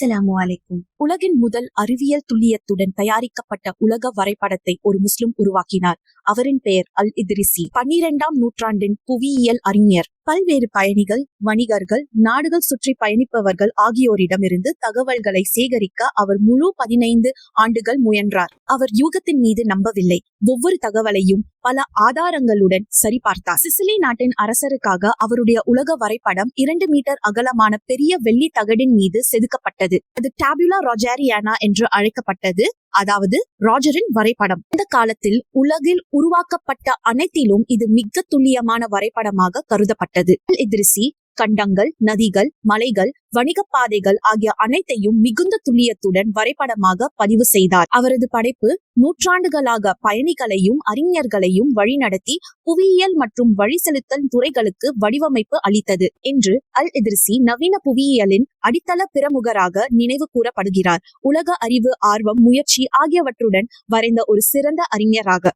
அஸ்ஸலாமு அலைக்கும். உலகின் முதல் அறிவியல் துல்லியத்துடன் தயாரிக்கப்பட்ட உலக வரைபடத்தை ஒரு முஸ்லிம் உருவாக்கினார். அவரின் பெயர் அல் இத்ரிசி. 12ஆம் நூற்றாண்டின் புவியியல் அறிஞர். பல்வேறு பயணிகள், வணிகர்கள், நாடுகள் சுற்றி பயணிப்பவர்கள் ஆகியோரிடமிருந்து தகவல்களை சேகரிக்க அவர் முழு 15 ஆண்டுகள் முயன்றார். அவர் யூகத்தின் மீது நம்பவில்லை. ஒவ்வொரு தகவலையும் பல ஆதாரங்களுடன் சரிபார்த்தார். சிசிலி நாட்டின் அரசருக்காக அவருடைய உலக வரைபடம் 2 மீட்டர் அகலமான பெரிய வெள்ளி தகடின் மீது செதுக்கப்பட்டது. அது டாபுலா ராஜரியானா என்று அழைக்கப்பட்டது, அதாவது ராஜரின் வரைபடம். இந்த காலத்தில் உலகில் உருவாக்கப்பட்ட அனைத்திலும் இது மிக துல்லியமான வரைபடமாக கருதப்பட்டது. அல் இத்ரிசி கண்டங்கள், நதிகள், மலைகள், வணிக பாதைகள் ஆகிய அனைத்தையும் மிகுந்த துல்லியத்துடன் வரைபடமாக பதிவு செய்தார். அவரது படைப்பு நூற்றாண்டுகளாக பயணிகளையும் அறிஞர்களையும் வழிநடத்தி புவியியல் மற்றும் வழி செலுத்தல் துறைகளுக்கு வடிவமைப்பு அளித்தது என்று அல் இத்ரிசி நவீன புவியியலின் அடித்தள பிரமுகராக நினைவு கூறப்படுகிறார். உலக அறிவு, ஆர்வம், முயற்சி ஆகியவற்றுடன் வரைந்த ஒரு சிறந்த அறிஞராக